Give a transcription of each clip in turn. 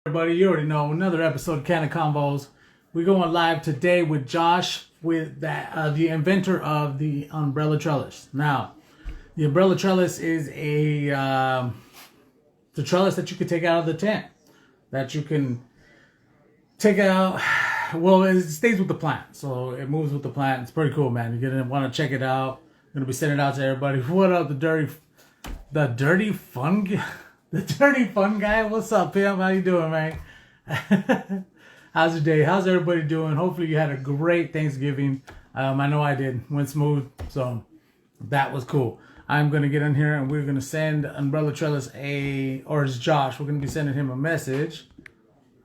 Everybody, you already know another episode of CannaConvos. We're going live today with Josh, with the inventor of the Unbrella Trellis. Now, the Umbrella Trellis is the trellis that you can take out of the tent, that you can take out. Well, it stays with the plant, so it moves with the plant. It's pretty cool, man. You're gonna want to check it out. I'm gonna be sending it out to everybody. What up, the dirty fun guy? What's up, Pim? How you doing, man? How's your day? How's everybody doing? Hopefully you had a great Thanksgiving. I know I did. Went smooth, so that was cool. I'm gonna get in here and we're gonna send Umbrella Trellis or it's Josh. We're gonna be sending him a message.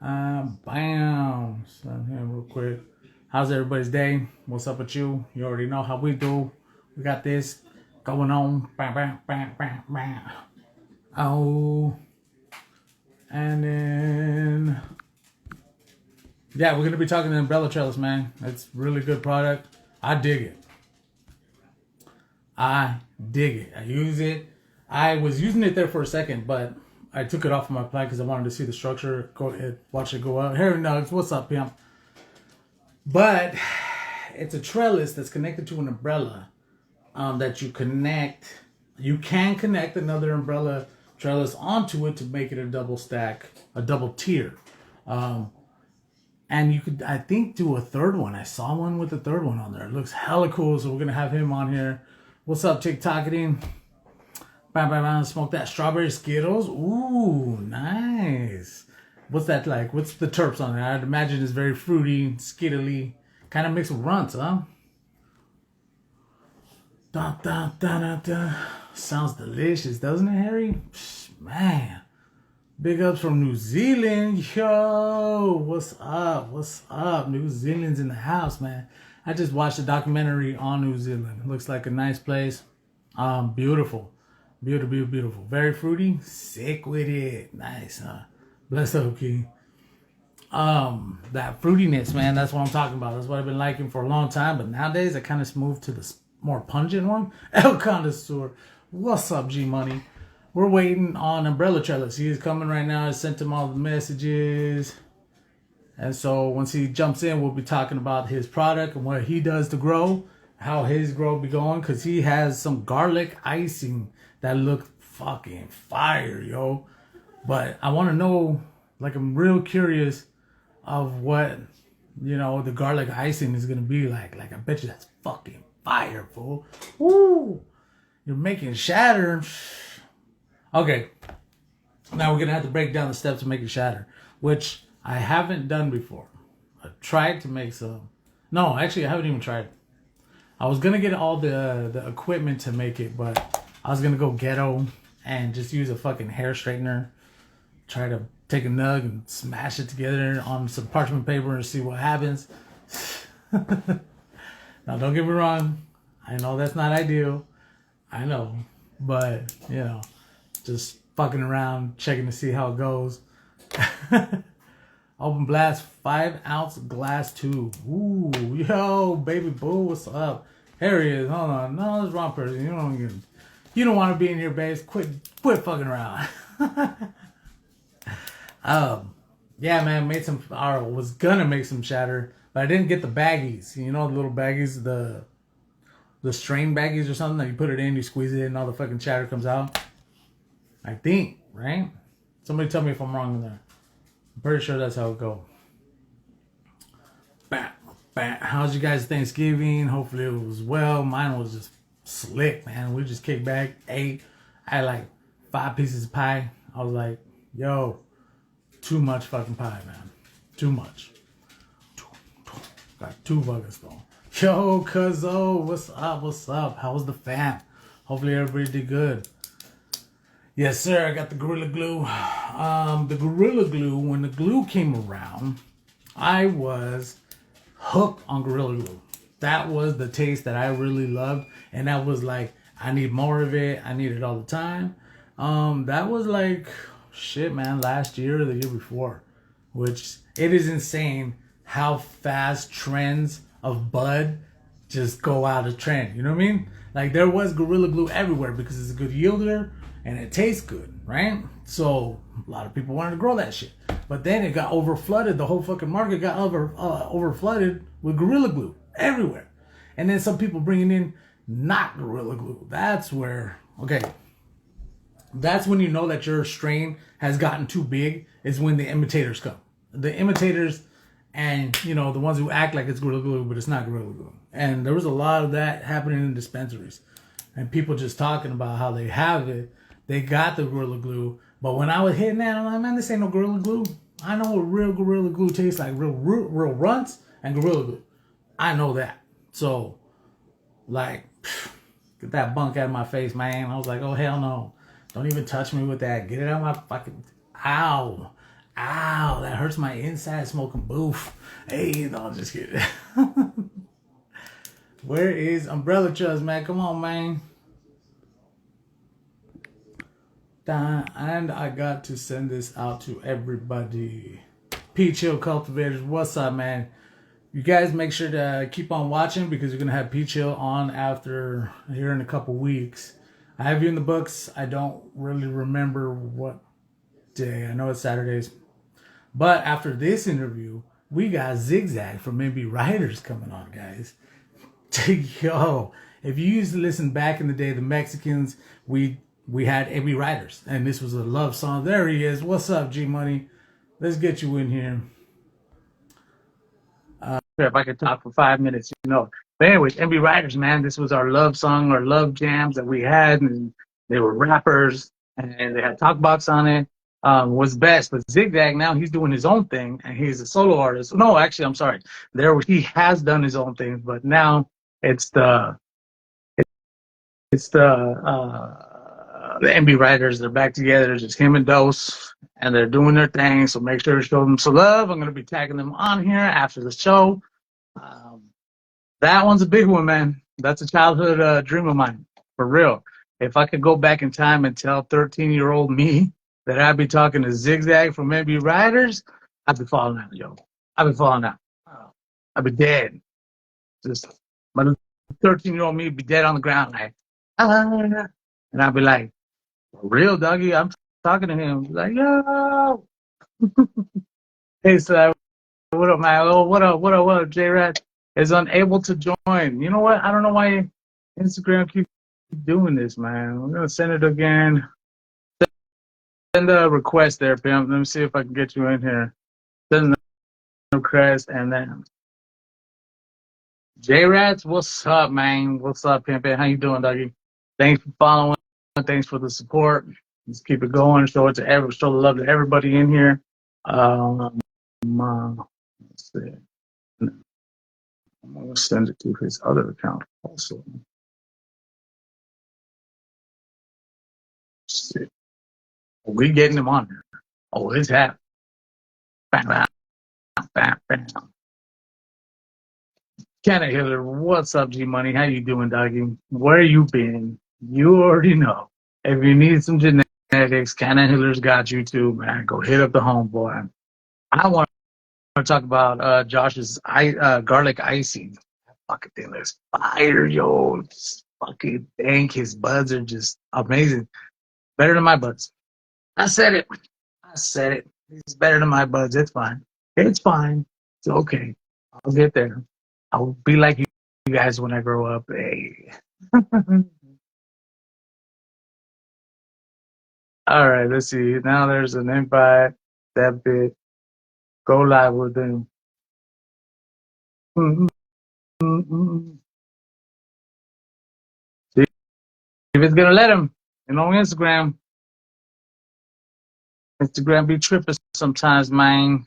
Bam. Send him real quick. How's everybody's day? What's up with you? You already know how we do. We got this going on. Bam, bam, bam, bam, bam. Oh, and then yeah, we're gonna be talking to Umbrella Trellis, man. It's really good product. I dig it. I use it. I was using it there for a second, but I took it off of my plant because I wanted to see the structure. Watch it go out. Harry Nugs, what's up, Pimp? But it's a trellis that's connected to an umbrella that you connect. You can connect another umbrella trellis onto it to make it a double stack, a double tier. And you could, I think, do a third one. I saw one with a third one on there. It looks hella cool, so we're going to have him on here. What's up, TikToking? Bam, bam, bam. Smoke that strawberry Skittles. Ooh, nice. What's that like? What's the terps on it? I'd imagine it's very fruity, skittly. Kind of mixed with runts, huh? Da, da, da, da, da. Sounds delicious, doesn't it, Harry? Man. Big ups from New Zealand. Yo, what's up? What's up? New Zealand's in the house, man. I just watched a documentary on New Zealand. It looks like a nice place. Beautiful. Beautiful. Very fruity. Sick with it. Nice, huh? Bless up, King. That fruitiness, man, that's what I'm talking about. That's what I've been liking for a long time. But nowadays, I kind of moved to the more pungent one. El Connoisseur. What's up, G Money? We're waiting on Umbrella Trellis. He is coming right now. I sent him all the messages. And so once he jumps in, we'll be talking about his product and what he does to grow, how his grow be going, because he has some garlic icing that look fucking fire, yo. But I want to know, like, I'm real curious of what, the garlic icing is going to be like. Like, I bet you that's fucking fire, fool. Woo! You're making shatter. Okay. Now we're going to have to break down the steps to make it shatter, which I haven't done before. I tried to make some. No, actually, I haven't even tried. I was going to get all the equipment to make it, but I was going to go ghetto and just use a fucking hair straightener. Try to take a nug and smash it together on some parchment paper and see what happens. Now, don't get me wrong. I know that's not ideal. I know. But, just fucking around, checking to see how it goes. Open blast 5-ounce glass tube. Ooh, yo, baby boo, what's up? Here he is. Hold on. No, that's the wrong person. You don't want to be in here, babes. Quit fucking around. Yeah, man, was gonna make some shatter, but I didn't get the baggies. The little baggies, the strain baggies or something that you put it in, you squeeze it, and all the fucking shatter comes out. I think, right? Somebody tell me if I'm wrong in there. I'm pretty sure that's how it goes. How's you guys' Thanksgiving? Hopefully it was well. Mine was just slick, man. We just kicked back, ate. I had like 5 pieces of pie. I was like, yo, too much fucking pie, man. Too much. Got 2 buckets though. Yo, cuzzo, what's up? How was the fam? Hopefully everybody did good. Yes, sir. I got the Gorilla Glue. The Gorilla Glue, when the glue came around, I was hooked on Gorilla Glue. That was the taste that I really loved. And that was like, I need more of it. I need it all the time. That was like, shit, man, last year or the year before. Which, it is insane how fast trends of bud just go out of trend. You know what I mean? Like, there was Gorilla Glue everywhere because it's a good yielder. and it tastes good, right? So a lot of people wanted to grow that shit. But then it got over flooded. The whole fucking market got over flooded with Gorilla Glue everywhere. And then some people bringing in not Gorilla Glue. That's where, okay, that's when you know that your strain has gotten too big, is when the imitators come. The imitators and, you know, the ones who act like it's Gorilla Glue, but it's not Gorilla Glue. And there was a lot of that happening in dispensaries. And people just talking about how they have it. They got the Gorilla Glue. But when I was hitting that, I'm like, man, this ain't no Gorilla Glue. I know what real Gorilla Glue tastes like. Real runts and Gorilla Glue. I know that. So, like, get that bunk out of my face, man. I was like, oh, hell no. Don't even touch me with that. Get it out of my fucking... Ow. Ow. That hurts my inside smoking boof. Hey, no, I'm just kidding. Where is Umbrella Trellis, man? Come on, man. And I got to send this out to everybody. Peach Hill Cultivators, what's up, man? You guys make sure to keep on watching because you're going to have Peach Hill on after here in a couple weeks. I have you in the books. I don't really remember what day. I know it's Saturdays. But after this interview, we got Zigzag from MB Writers coming on, guys. Yo, if you used to listen back in the day, the Mexicans, we had MB Writers, and this was a love song. There he is. What's up, G Money? Let's get you in here. If I could talk for 5 minutes, you know. But anyways, MB Writers, man, this was our love song, our love jams that we had, and they were rappers, and they had talk box on it. Was best, but Zigzag now he's doing his own thing, and he's a solo artist. No, actually, I'm sorry. He has done his own thing, but now it's the MB Writers. They're back together, just him and Dose, and they're doing their thing. So make sure to show them some love. I'm gonna be tagging them on here after the show. That one's a big one, man. That's a childhood dream of mine, for real. If I could go back in time and tell 13-year-old me that I'd be talking to Zigzag from MB Riders, I'd be falling out, yo. I'd be falling out. I'd be dead. Just my 13-year-old me would be dead on the ground, like, and I'd be like, for real, doggy, I'm talking to him. Like, yo. Hey, so what up, man? Oh, what up, J-Rat is unable to join. You know what? I don't know why Instagram keeps doing this, man. I'm going to send it again. Send a request there, pimp. Let me see if I can get you in here. Send a request, and then J-Rats, what's up, man? What's up, pimp? How you doing, doggy? Thanks for following. Thanks for the support. Let's keep it going. Show the love to everybody in here. Let's see. I'm going to send it to his other account also. Let's see. We getting him on here. Oh, it's happening. Bam, bam, bam, bam. CannaConvos, what's up, G Money? How you doing, doggy? Where you been? You already know. If you need some genetics, CannaConvos got you too, man. Go hit up the homeboy. I want to talk about Josh's garlic icing. That fucking thing looks fire, yo. Just fucking dank. His buds are just amazing. Better than my buds. I said it. I said it. It's better than my buds. It's fine. It's fine. It's okay. I'll get there. I'll be like you guys when I grow up. Hey. All right, let's see. Now there's an invite. That bit. Go live with them. See if it's gonna let him. And on Instagram. Instagram be tripping sometimes, man.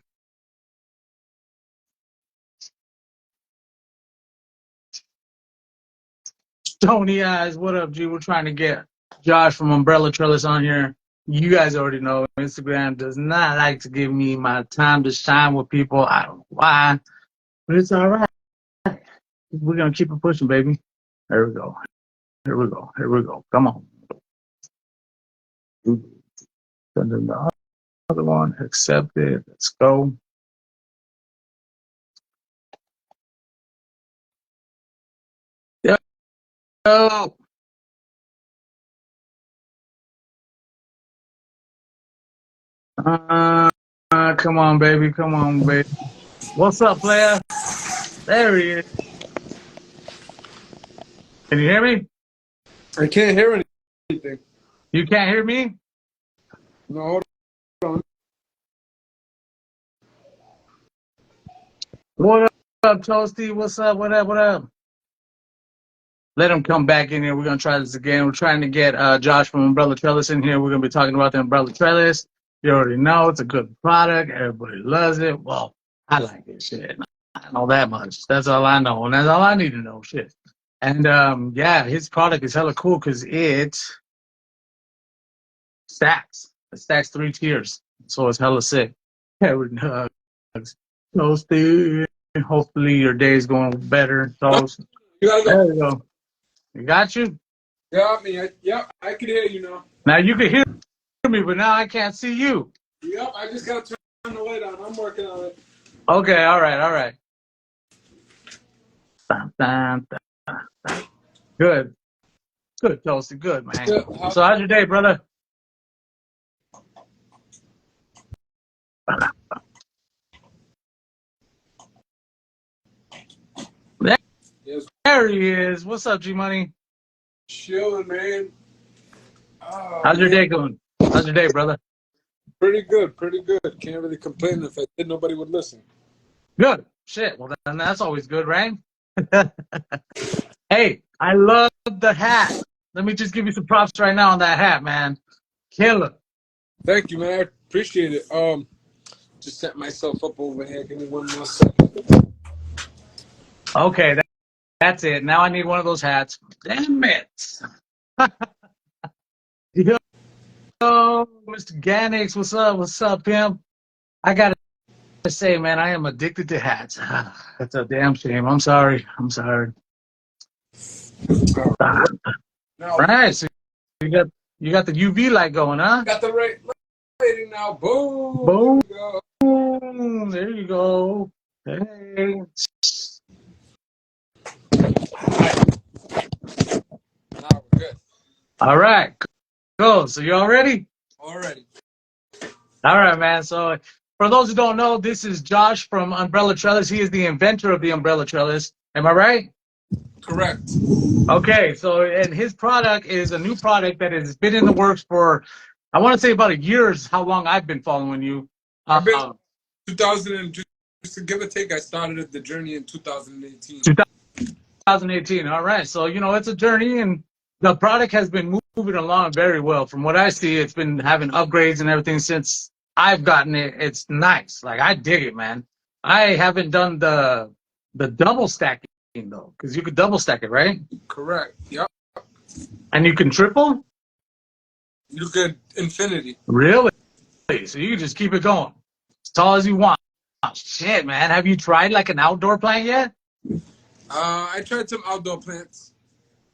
Stony Eyes, what up, G? We're trying to get Josh from Unbrella Trellis on here. You guys already know Instagram does not like to give me my time to shine with people. I don't know why, but it's all right. We're gonna keep it pushing, baby. There we go. Here we go. Here we go. Come on. Send them the other one. Accept it. Let's go. Yo. Come on, baby. Come on, baby. What's up, player? There he is. Can you hear me? I can't hear anything. You can't hear me? No, hold on. What up, Toasty? What's up? What up? What up? Let him come back in here. We're going to try this again. We're trying to get Josh from Umbrella Trellis in here. We're going to be talking about the Umbrella Trellis. You already know it's a good product. Everybody loves it. Well, I like this shit. I know that much. That's all I know. And that's all I need to know. Shit. And yeah, his product is hella cool because it stacks. It stacks 3 tiers. So it's hella sick. Every hugs. Toasty. Hopefully your day is going better. No, Toast. you gotta There go. you go. You got you? Got me. Yep, I can hear you now. Now you can hear me, but now I can't see you. Yep, I just gotta turn the light on. I'm working on it. Okay, all right, all right. Dun, dun, dun. Good, good, Toasty, good, man. Yeah, So how's your day, brother? yes, There he is. What's up, G Money? chilling, man. Oh, How's your man. day going? How's your day, brother? Pretty good, pretty good. Can't really complain. If I did, nobody would listen. Good. Shit. Well, then that's always good, right? Hey, I love the hat. Let me just give you some props right now on that hat, man. Killer. Thank you, man. I appreciate it. Just set myself up over here. Give me one more second. Okay, that's it. Now I need one of those hats. Damn it. Yo, Mr. Ganix, what's up? What's up, pimp? I gotta say, man, I am addicted to hats. That's a damn shame. I'm sorry. I'm sorry. Now, Right. So you got the UV light going, huh? got the right lighting now. Boom. There Boom. we go. There you go. Hey. Now we're good. All right. Cool. So you all ready? Already. All right, man. So for those who don't know, this is Josh from Unbrella Trellis. He is the inventor of the Umbrella Trellis. Am I right? Correct. Okay. So, and his product is a new product that has been in the works for, I want to say about a year is how long I've been following you. I've been 2000 and just to give or take. I started the journey in 2018. 2018. All right. So, you know, it's a journey and the product has been moving along very well. From what I see, it's been having upgrades and everything since I've gotten it. It's nice. Like I dig it, man. I haven't done the double stacking though, because you could double stack it, right? Correct. Yep. And you can triple? You could infinity. Really? So you can just keep it going as tall as you want. Shit, man. Have you tried like an outdoor plant yet? I tried some outdoor plants.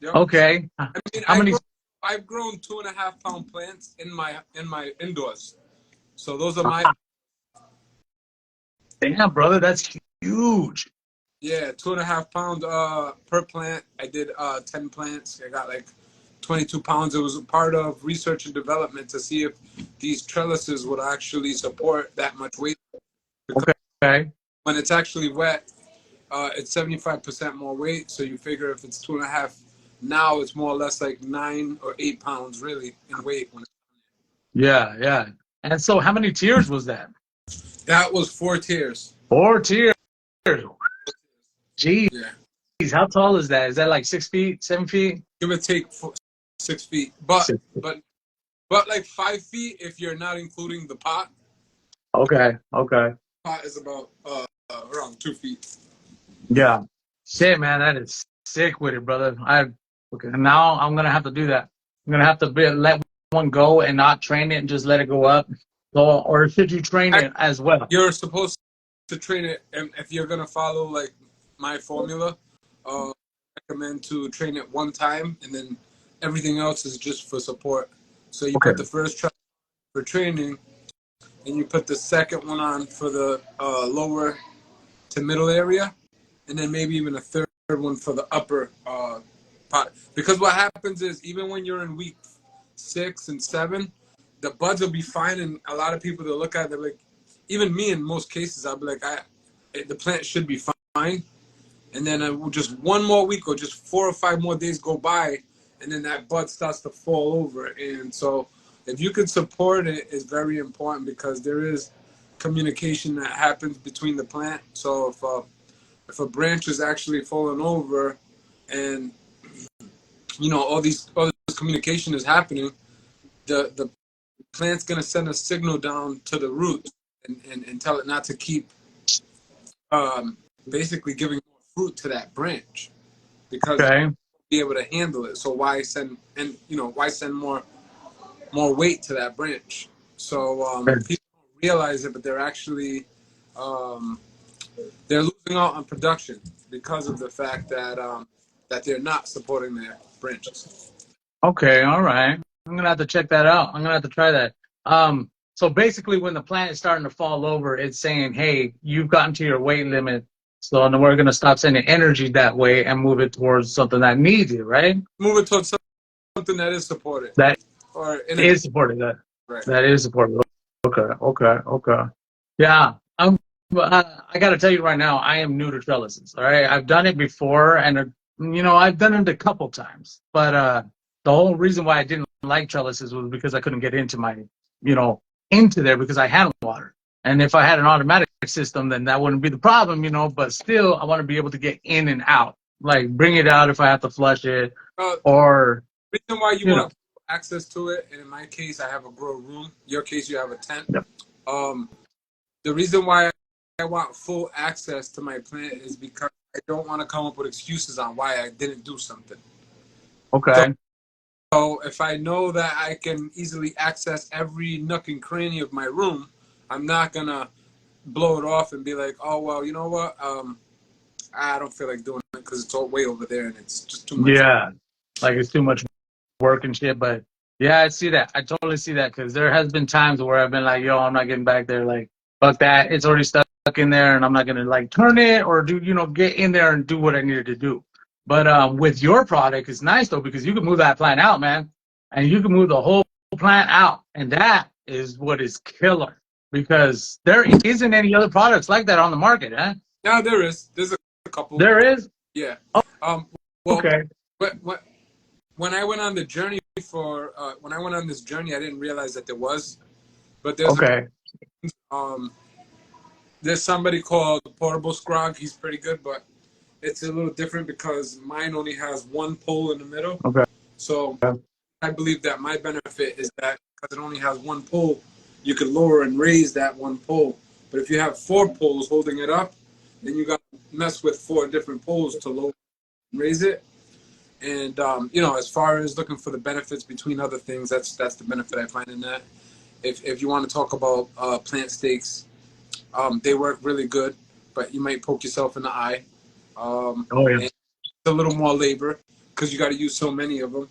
Yep. Okay. I mean, How many? I've grown 2.5 pound plants in my indoors. So those are my Damn, brother, that's huge. 2.5 pound per plant. I did 10 plants. I got like 22 pounds. It was a part of research and development to see if these trellises would actually support that much weight. Because Okay. when it's actually wet, it's 75% more weight. So you figure if it's 2.5, now it's more or less like 9 or 8 pounds really in weight. Yeah, yeah. And so how many tiers was that? That was 4 tiers. 4 tiers. Jeez, Yeah. how tall is that? Is that like 6 feet, 7 feet? Give or take 6 feet. But 6 feet. but like 5 feet if you're not including the pot. Okay, okay. Pot is about around 2 feet. Yeah. Shit, man, that is sick with it, brother. Okay, now I'm gonna have to do that. I'm gonna have to let one go and not train it and just let it go up. So, or should you train it as well? You're supposed to train it, and if you're gonna follow like my formula, I recommend to train it one time, and then everything else is just for support. So you Okay. put the first try for training, and you put the second one on for the lower to middle area, and then maybe even a third one for the upper pot. Because what happens is even when you're in week 6 and 7, the buds will be fine, and a lot of people that look at it, they're like, even me in most cases, I'll be like, the plant should be fine, and then just one more week or just 4 or 5 more days go by, and then that bud starts to fall over. And so if you could support it, it's very important, because there is communication that happens between the plant. So if a branch is actually falling over, and all this communication is happening, the plant's going to send a signal down to the roots, and tell it not to keep basically giving more fruit to that branch, because Okay. be able to handle it. So why send more weight to that branch? So people don't realize it, but they're actually they're losing out on production because of the fact that they're not supporting their branches. Okay, all right. I'm gonna have to check that out. I'm gonna have to try that. So basically, when the plant is starting to fall over, it's saying, "Hey, you've gotten to your weight limit, so then we're gonna stop sending energy that way and move it towards something that needs it." Right? Move it towards something that is supported, That or is supported. right. That is supported. Okay. Yeah. I got to tell you right now, I am new to trellises. All right, I've done it before, and I've done it a couple times. But the whole reason why I didn't like trellises was because I couldn't get into into there, because I had water. And if I had an automatic system, then that wouldn't be the problem, But still, I want to be able to get in and out, like bring it out if I have to flush it, or Reason why you want access to it, and in my case, I have a grow room. In your case, you have a tent. Yep. The reason why I want full access to my plant is because I don't want to come up with excuses on why I didn't do something. Okay. So if I know that I can easily access every nook and cranny of my room, I'm not gonna blow it off and be like, oh well, you know what? I don't feel like doing it because it's all way over there and it's just too much. Yeah, like it's too much work and shit. But yeah, I see that. I totally see that, because there has been times where I've been like, yo, I'm not getting back there. Like, fuck that. It's already stuck in there, and I'm not gonna like turn it or do get in there and do what I needed to do. But with your product, it's nice though, because you can move that plant out, man, and you can move the whole plant out, and that is what is killer, because there isn't any other products like that on the market, huh? Yeah, there is. There's a couple. There is. Yeah. Oh, Well, okay. but when I went on the journey when I went on this journey, I didn't realize that there was. But Okay. There's somebody called Portable Scrog. He's pretty good, but it's a little different because mine only has one pole in the middle. Okay. So I believe that my benefit is that because it only has one pole, you can lower and raise that one pole. But if you have 4 poles holding it up, then you got to mess with 4 different poles to lower and raise it. And as far as looking for the benefits between other things, that's the benefit I find in that. If you want to talk about plant stakes, they work really good, but you might poke yourself in the eye. Oh yeah. And it's a little more labor because you got to use so many of them.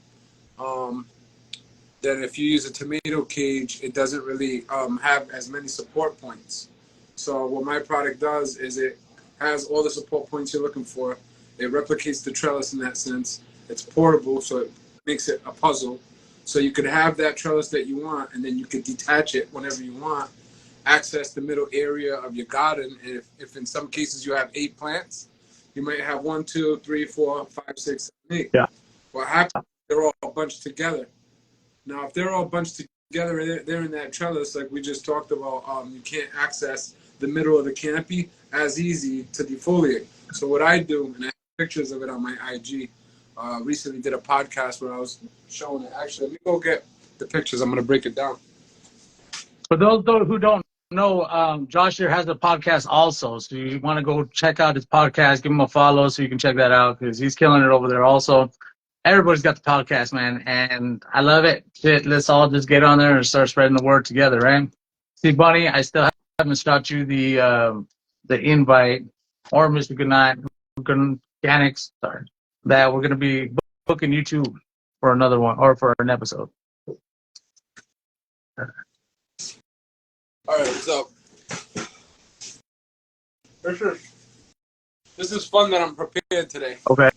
That if you use a tomato cage, it doesn't really have as many support points. So what my product does is it has all the support points you're looking for. It replicates the trellis in that sense. It's portable, so it makes it a puzzle. So you could have that trellis that you want, and then you could detach it whenever you want, access the middle area of your garden. And if in some cases you have 8 plants, you might have 1, 2, 3, 4, 5, 6, 7, 8. Yeah. What happens? They're all bunched together. Now, if they're all bunched together, they're in that trellis like we just talked about. You can't access the middle of the canopy as easy to defoliate. So what I do, and I have pictures of it on my IG, recently did a podcast where I was showing it. Actually, let me go get the pictures. I'm going to break it down. For those who don't know, Josh here has a podcast also. So you want to go check out his podcast, give him a follow so you can check that out, because he's killing it over there also. Everybody's got the podcast, man, and I love it. Shit, let's all just get on there and start spreading the word together, right? See, Bunny, I still haven't shot you the invite, or Mr. Goodnight, Organics, sorry, that we're going to be booking YouTube for another one, or for an episode. All right, so for sure, this is fun that I'm prepared today. Okay.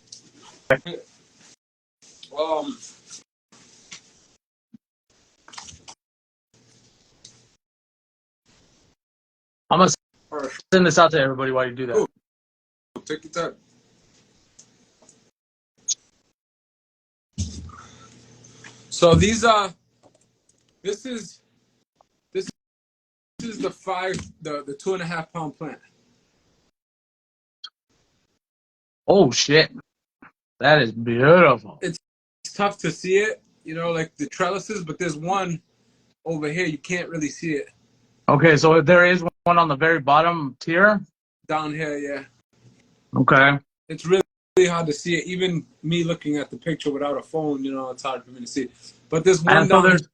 I'm gonna Or send this out to everybody while you do that. Ooh. Take your time. So these are. This is the the 2.5 pound plant. Oh shit, that is beautiful. It's tough to see it, you know, like the trellises, but there's one over here you can't really see it. Okay, so there is one on the very bottom tier. Down here, yeah. Okay. It's really hard to see it. Even me looking at the picture without a phone, you know, it's hard for me to see. But there's one And so down here, there's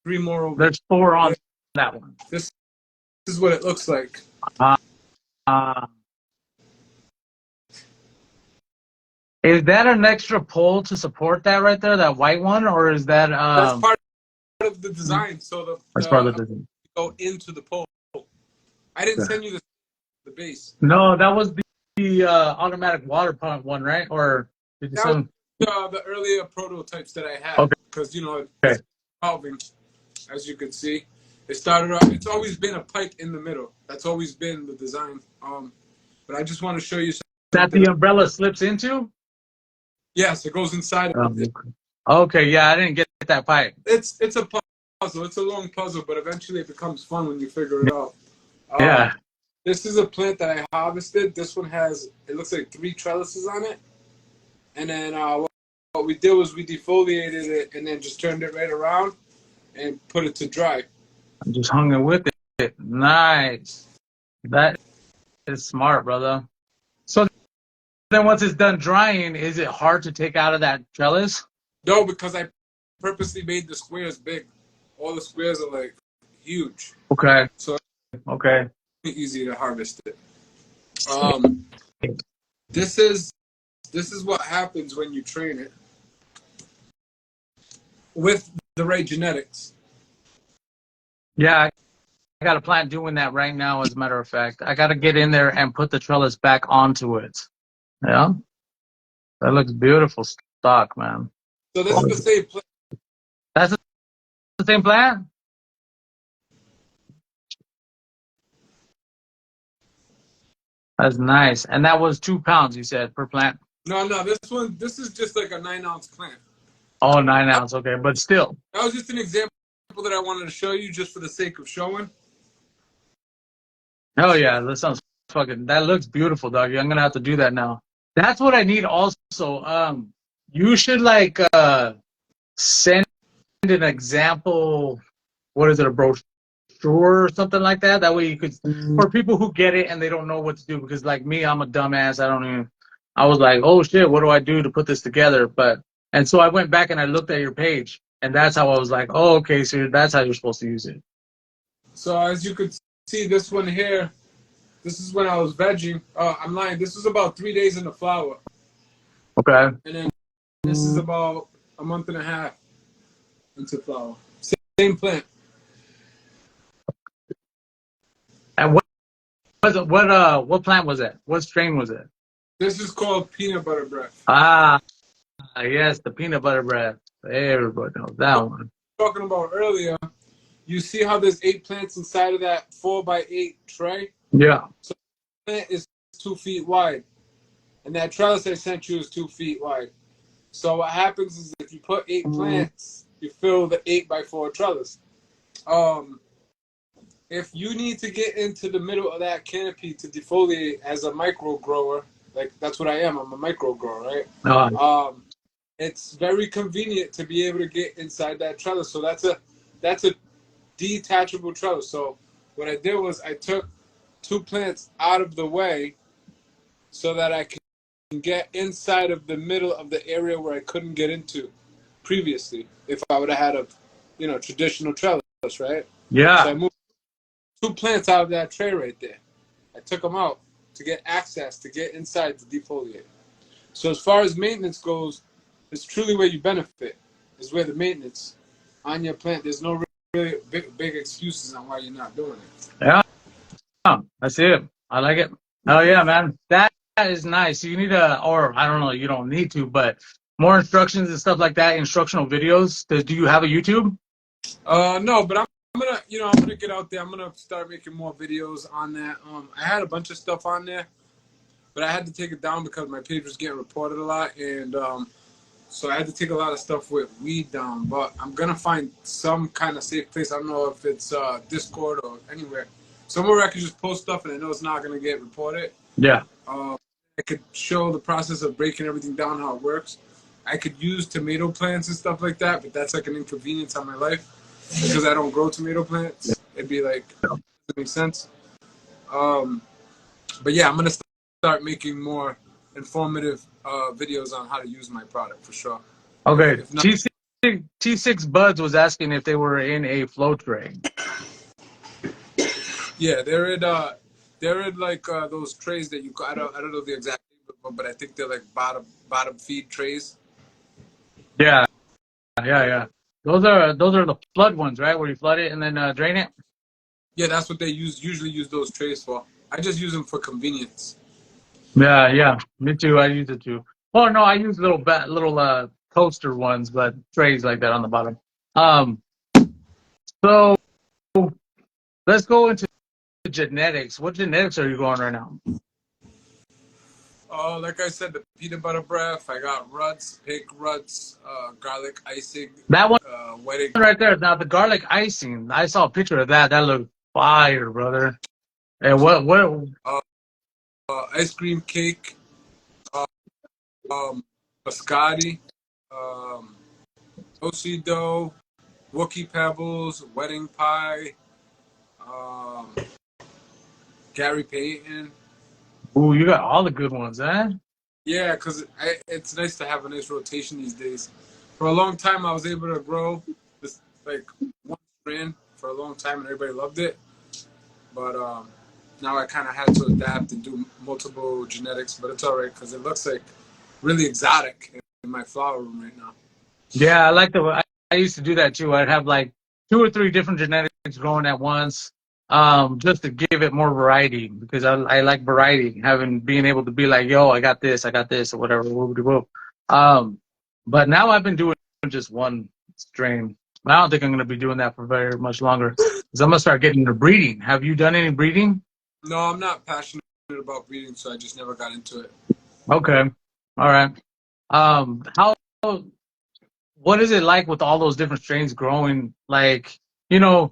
3 more over. there's 4 on that one. This is what it looks like. Uh, is that an extra pole to support that right there, that white one, or is that That's part of the design. So as part of the design? go into the pole. I didn't Okay. send you the base. No, that was the automatic water pump one, right? Or did you send? The earlier prototypes that I had, Okay. because you know Okay. it's evolving, as you can see. It started off. It's always been a pipe in the middle. That's always been the design. But I just want to show you something. That the umbrella slips into? Yes, it goes inside of it. Okay, yeah, I didn't get that pipe. It's a puzzle. It's a long puzzle, but eventually it becomes fun when you figure it out. Yeah. This is a plant that I harvested. This one has, it looks like 3 trellises on it. And then what we did was we defoliated it and then just turned it right around and put it to dry. I just hung it with it. Nice. That is smart, brother. So then once it's done drying, is it hard to take out of that trellis? No, because I purposely made the squares big. All the squares are like huge. Okay. So okay. It's easy to harvest it. This is what happens when you train it with the right genetics. Yeah, I got a plant doing that right now, as a matter of fact. I got to get in there and put the trellis back onto it. Yeah. That looks beautiful stock, man. So this is the same plant. That's the same plant? That's nice. And that was 2 pounds, you said, per plant? No, this is just like a 9-ounce plant. Oh, 9 ounce, okay, but still. That was just an example that I wanted to show you just for the sake of showing. Oh yeah, that sounds that looks beautiful, doggy. I'm gonna have to do that now. That's what I need also. You should like send an example, what is it, a brochure or something like that? That way you could, for people who get it and they don't know what to do, because like me, I'm a dumbass. I was like, oh shit, what do I do to put this together? And so I went back and I looked at your page, and that's how I was like, oh, okay, so that's how you're supposed to use it. So as you could see, this one here, this is when I was vegging. I'm lying. This was about 3 days in the flower. Okay. And then this is about a month and a half into flower. Same plant. And what plant was it? What strain was it? This is called peanut butter breath. Ah, yes, the peanut butter breath. Everybody knows that one. Talking about earlier, you see how there's 8 plants inside of that 4x8 tray? Yeah. So the plant is 2 feet wide. And that trellis I sent you is 2 feet wide. So what happens is if you put 8 plants, you fill the 8x4 trellis. If you need to get into the middle of that canopy to defoliate as a micro grower, like that's what I am, I'm a micro grower, right? It's very convenient to be able to get inside that trellis. So that's a detachable trellis. So what I did was I took 2 plants out of the way so that I can get inside of the middle of the area where I couldn't get into previously if I would have had a traditional trellis, right? Yeah. So I moved 2 plants out of that tray right there. I took them out to get access, to get inside to defoliate. So as far as maintenance goes, it's truly where you benefit, is where the maintenance on your plant. There's no really big excuses on why you're not doing it. Yeah. That's it. I like it. Oh yeah, man. That is nice. You need or I don't know, you don't need to, but more instructions and stuff like that, instructional videos. Do you have a YouTube? No, but I'm gonna get out there. I'm gonna start making more videos on that. I had a bunch of stuff on there, but I had to take it down because my page was getting reported a lot, and so I had to take a lot of stuff with weed down. But I'm gonna find some kind of safe place. I don't know if it's Discord or anywhere, somewhere I can just post stuff and I know it's not gonna get reported. Yeah. I could show the process of breaking everything down, how it works. I could use tomato plants and stuff like that, but that's like an inconvenience on my life because I don't grow tomato plants. It'd be like, doesn't make sense. Um, but yeah, I'm gonna start making more informative videos on how to use my product for sure. Okay. If not, T6 Buds was asking if they were in a flow tray. yeah, they're in like those trays that you. I don't know the exact name, but I think they're like bottom feed trays. Yeah, yeah. Those are the flood ones, right? Where you flood it and then drain it. Yeah, that's what they usually use those trays for. I just use them for convenience. Yeah. Me too. I use it too. Oh no, I use little toaster ones, but trays like that on the bottom. Um, so let's go into genetics. What genetics are you growing right now? Like I said, the peanut butter breath. I got ruts, pig ruts, garlic icing, That one wedding, right there. Now the garlic icing. I saw a picture of that. That looked fire, brother. And what? uh, ice cream cake, uh, biscotti, um, toasty dough, Wookie pebbles, wedding pie, um, Gary Payton. Ooh, you got all the good ones, eh? Yeah, because it's nice to have a nice rotation these days. For a long time, I was able to grow this like one strand for a long time, and everybody loved it. But now I kind of had to adapt and do multiple genetics. But it's all right because it looks like really exotic in my flower room right now. Yeah, I used to do that too. I'd have like two or three different genetics growing at once, just to give it more variety because I like variety, being able to be like, yo, I got this, or whatever. Whoop-de-whoop. But now I've been doing just one strain. I don't think I'm gonna be doing that for very much longer because I'm gonna start getting into breeding. Have you done any breeding? No, I'm not passionate about breeding, so I just never got into it. Okay, all right. How what is it like with all those different strains growing? Like, you know,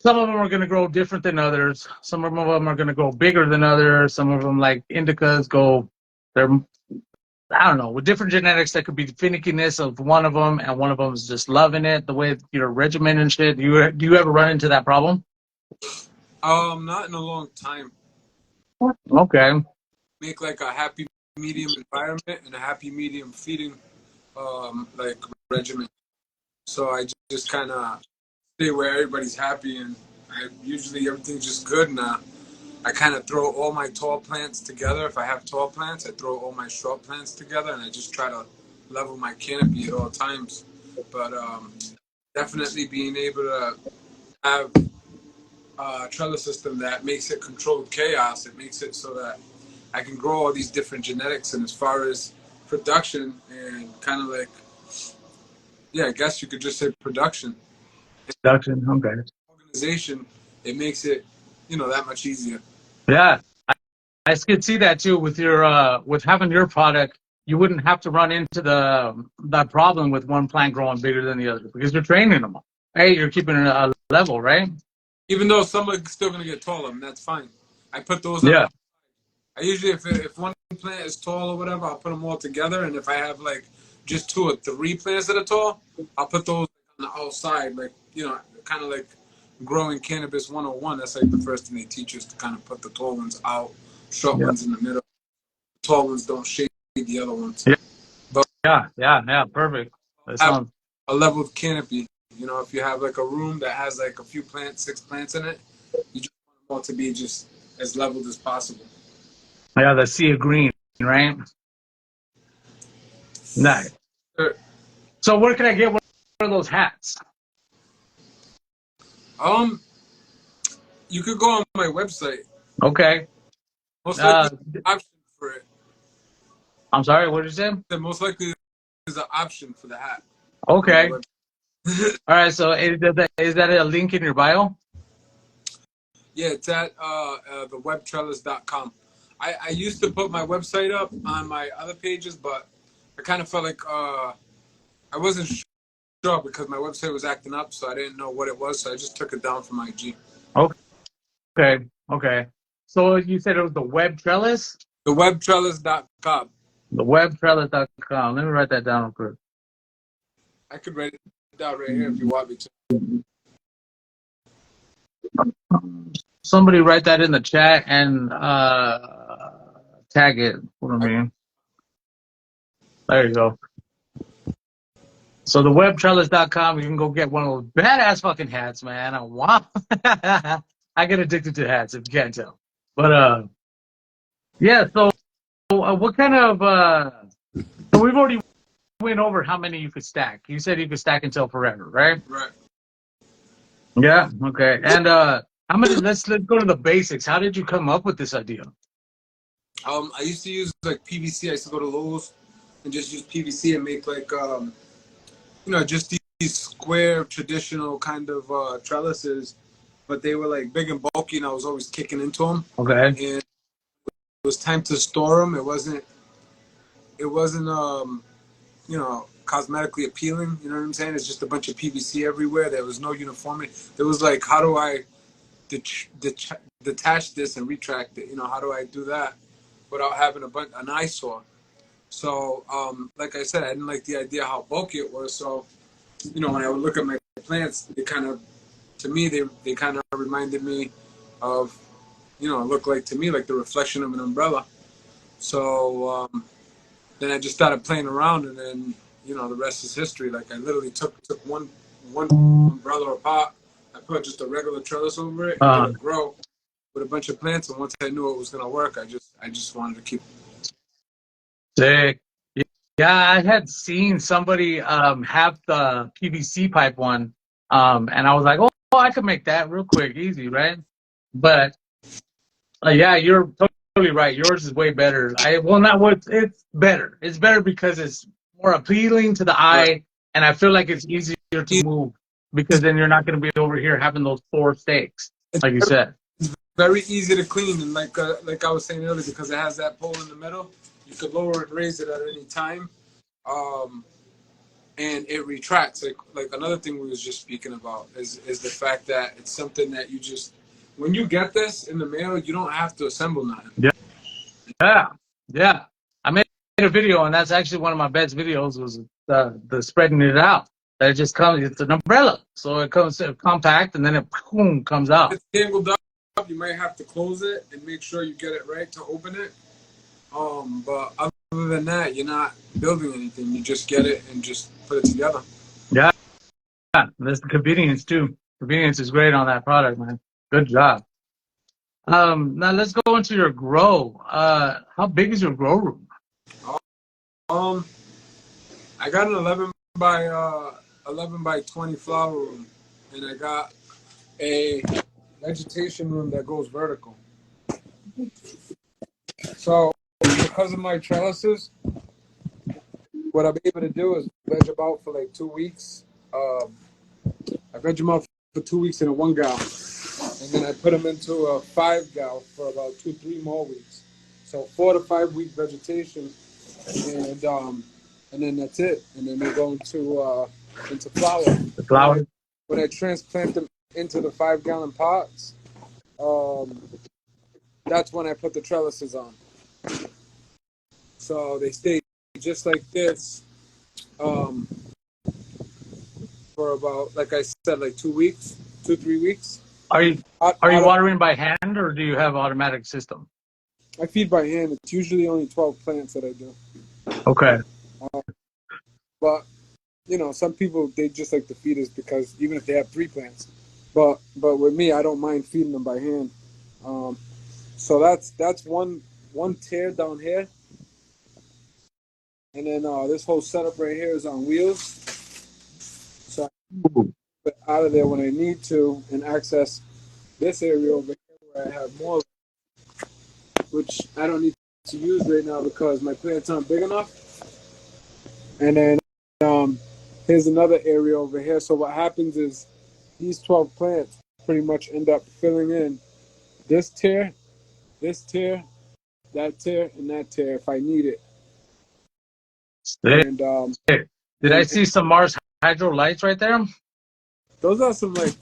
some of them are going to grow different than others. Some of them are going to grow bigger than others. Some of them, like indicas, they're, I don't know, with different genetics, that could be the finickiness of one of them, and one of them is just loving it, the way your regimen and shit. Do you ever run into that problem? Not in a long time. Okay. Make like a happy medium environment and a happy medium feeding like regimen. So I just kind of stay where everybody's happy, and usually everything's just good. And I kind of throw all my tall plants together. If I have tall plants, I throw all my short plants together, and I just try to level my canopy at all times. But definitely being able to have a trellis system that makes it controlled chaos. It makes it so that I can grow all these different genetics. And as far as production and kind of like, yeah, I guess you could just say production. Production. Okay. Organization, it makes it, that much easier. Yeah. I could see that too with your with having your product. You wouldn't have to run into that problem with one plant growing bigger than the other because you're training them. Hey, you're keeping it a level, right? Even though some are still going to get taller, and that's fine. I put those on. Yeah. I usually, if one plant is tall or whatever, I'll put them all together. And if I have like just two or three plants that are tall, I'll put those on the outside, like, kind of like growing cannabis 101. That's like the first thing they teach us, to kind of put the tall ones out, short Yeah. ones in the middle. Tall ones don't shade the other ones. Yeah. But Yeah. Perfect. That have sounds. a leveled canopy. If you have like a room that has like a few plants, 6 plants in it, you just want them all to be just as leveled as possible. Yeah, the sea of green, right? Nice. Sure. So where can I get one of those hats? Um, you could go on my website. Okay. Most likely, Uh, there's an option for it. I'm sorry. What did you say? Most likely, there's an option for the hat on my Okay. website. All right, so is that a link in your bio? Yeah, it's at thewebtrellis.com. I used to put my website up on my other pages, but I kind of felt like I wasn't sure because my website was acting up, so I didn't know what it was, so I just took it down from IG. Okay, okay. So you said it was the Web Trellis? Thewebtrellis.com. The webtrellis.com. Let me write that down real quick. I could write it down right here if you want me to. Somebody write that in the chat and tag it. What I mean. There you go. So the webtrellis.com, you can go get one of those badass fucking hats, man. I want. I get addicted to hats if you can't tell. But yeah. So what kind of so we've already went over how many you could stack. You said you could stack until forever, right? Right. Yeah. Okay. And how many? Let's go to the basics. How did you come up with this idea? I used to use like PVC. I used to go to Lowe's and just use PVC and make like just these square traditional kind of trellises, but they were like big and bulky, and I was always kicking into them. Okay. And it was time to store them. It wasn't cosmetically appealing. You know what I'm saying? It's just a bunch of PVC everywhere. There was no uniformity. There was like, how do I detach this and retract it? How do I do that without having an eyesore? So, like I said, I didn't like the idea how bulky it was. So, when I would look at my plants, they kind of, to me, they kind of reminded me of, look like to me like the reflection of an umbrella. So then I just started playing around, and then the rest is history. Like I literally took one umbrella or pot, I put just a regular trellis over it and let it grow with a bunch of plants. And once I knew it was gonna work, I just wanted to keep. Sick. Yeah, I had seen somebody have the PVC pipe one, and I was like, oh, I could make that real quick, easy, right? But yeah, you're totally right. Yours is way better. It's better. It's better because it's more appealing to the Right. eye, and I feel like it's easier to move because then you're not going to be over here having those four stakes, like you said. Very easy to clean, and like I was saying earlier, because it has that pole in the middle, you could lower and raise it at any time, and it retracts. Like another thing we was just speaking about is the fact that it's something that you just, when you get this in the mail, you don't have to assemble nothing. Yeah. I made a video, and that's actually one of my best videos. Was the spreading it out. That it just comes. It's an umbrella, so it comes compact, and then it boom comes out. It's tangled up. You might have to close it and make sure you get it right to open it. But other than that, you're not building anything. You just get it and just put it together. Yeah, there's the convenience too. Convenience is great on that product, man. Good job. Now let's go into your grow. How big is your grow room? I got an 11 by 20 flower room, and I got a vegetation room that goes vertical. So because of my trellises, what I'm able to do is veg them out for like 2 weeks. I veg them out for 2 weeks in a 1 gal, and then I put them into a 5 gal for about 2-3 more weeks. So 4 to 5 week vegetation, and then that's it. And then they go into flower. The flower. When I transplant them into the 5-gallon pots, that's when I put the trellises on. So they stay just like this for about, like I said, like 2 weeks, 2-3 weeks. Are you watering by hand, or do you have automatic system? I feed by hand. It's usually only 12 plants that I do. Okay. But some people, they just like to feed us because even if they have 3 plants. But with me, I don't mind feeding them by hand. So that's one tear down here. And then this whole setup right here is on wheels. So I can get out of there when I need to and access this area over here where I have more, which I don't need to use right now because my plants aren't big enough. And then Here's another area over here. So what happens is these 12 plants pretty much end up filling in this tier, that tier, and that tier if I need it. Hey, And did I and see some Mars Hydro lights right there? those are some like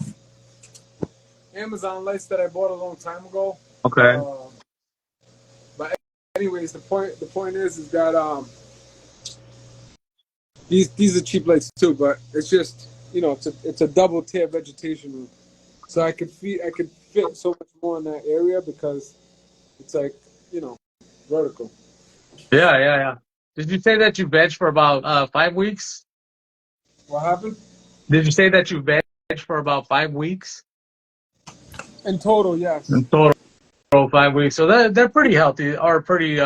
Amazon lights that I bought a long time ago. Okay. But anyways, the point is that these are cheap lights too, but it's just it's a double tier vegetation room, so I could fit so much more in that area because it's like vertical. Yeah, yeah, yeah. Did you say that you veg for about 5 weeks? What happened? Did you say that you veg for about 5 weeks? In total, yes. In total, 5 weeks. So they're pretty healthy, or pretty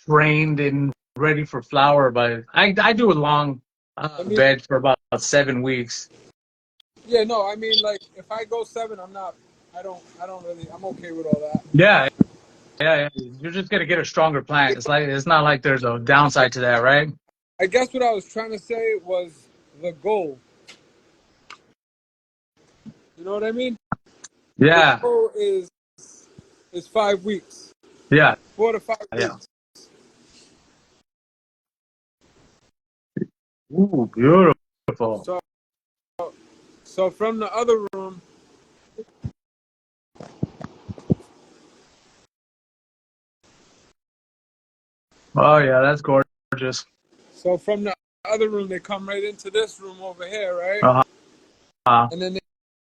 trained and ready for flower. But I do a long I mean, veg for about 7 weeks. yeah, no, I mean like if I go 7, I'm not. I don't really. I'm okay with all that. Yeah, yeah, yeah. You're just gonna get a stronger plant. It's not like there's a downside to that, right? I guess what I was trying to say was the goal. You know what I mean? The Yeah, goal is 5 weeks, yeah, 4 to 5 yeah. weeks. Ooh, beautiful. So so from the other room, Oh yeah, that's gorgeous. they come right into this room over here, right? Uh-huh. And then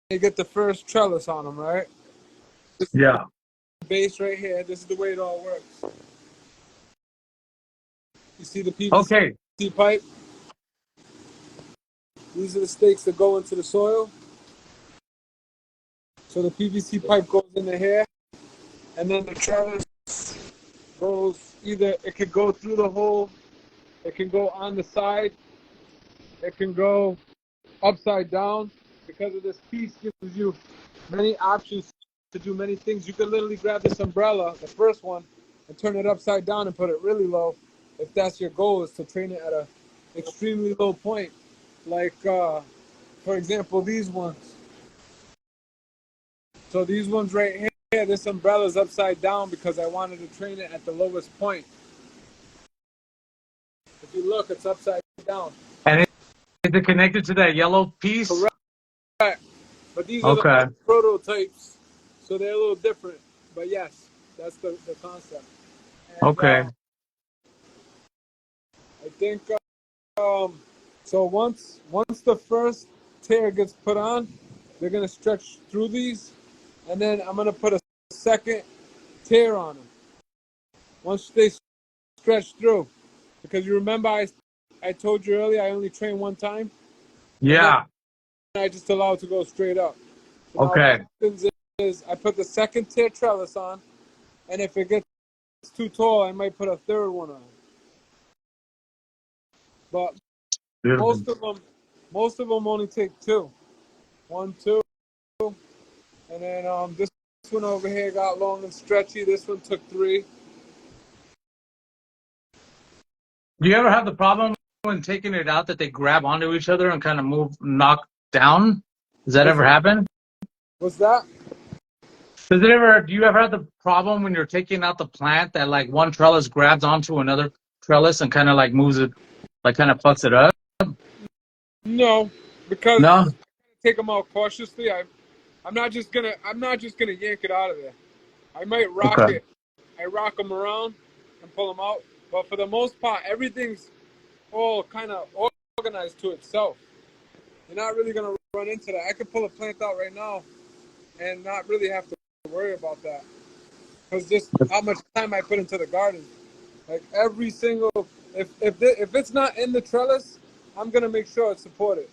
they get the first trellis on them, right? This is Yeah. the base right here. This is the way it all works. You see the PVC Okay. pipe? These are the stakes that go into the soil. So the PVC pipe goes into here, and then the trellis goes it could go through the hole, it can go on the side, it can go upside down. Because of this piece gives you many options to do many things. You could literally grab this umbrella, the first one, and turn it upside down and put it really low. If that's your goal, is to train it at a extremely low point. Like for example, these ones. So these ones right here, this umbrella is upside down because I wanted to train it at the lowest point. If you look, it's upside down. And is it connected to that yellow piece? Correct. But these are the Okay. old prototypes, so they're a little different. But yes, that's the concept. And Okay. I think so. Once the first tear gets put on, they're gonna stretch through these, and then I'm gonna put a second tear on them. Once they stretch through, because you remember I told you earlier I only train one time, and then Yeah. I just allow it to go straight up. So now what Okay. happens is I put the second tier trellis on, and if it gets too tall, I might put a third one on. But Beautiful. most of them only take two, 1, 2, and then this one over here got long and stretchy. This one took 3. Do you ever have the problem when taking it out that they grab onto each other and kind of knock down? Does that ever happen? What's that? Do you ever have the problem when you're taking out the plant that like one trellis grabs onto another trellis and kind of like moves it, like kind of fucks it up? No, because No? I take them out cautiously. I'm not just gonna yank it out of there. I might rock Okay. it. I rock them around and pull them out. But for the most part, everything's all kind of organized to itself. You're not really gonna run into that. I could pull a plant out right now and not really have to worry about that. Because just how much time I put into the garden. Like every single, if it's not in the trellis, I'm gonna make sure it's supported.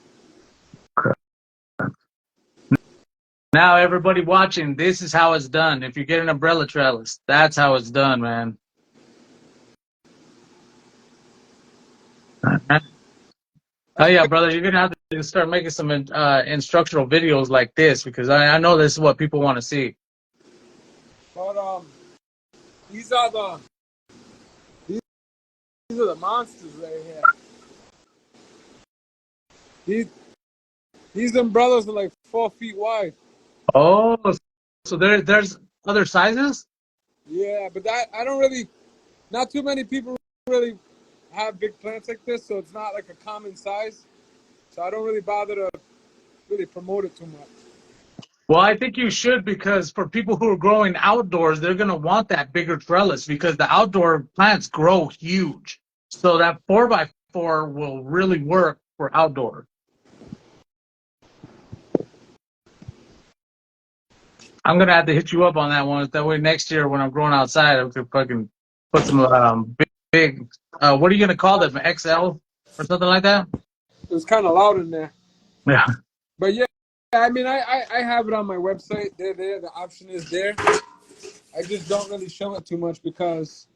Now everybody watching, this is how it's done. If you get an umbrella trellis, that's how it's done, man. Oh yeah, brother, you're gonna have to start making some instructional videos like this because I know this is what people want to see. But these are the these are the monsters right here. These these umbrellas are like 4 feet wide. Oh, so there's other sizes? Yeah, but I don't really. Not too many people really have big plants like this, so it's not like a common size. So I don't really bother to really promote it too much. Well, I think you should because for people who are growing outdoors, they're going to want that bigger trellis because the outdoor plants grow huge. So that 4x4 will really work for outdoor. I'm going to have to hit you up on that one. That way next year when I'm growing outside, I could fucking put some big what are you going to call them? XL or something like that? It was kind of loud in there, Yeah. but yeah, I mean, I have it on my website. They're there. The option is there. I just don't really show it too much because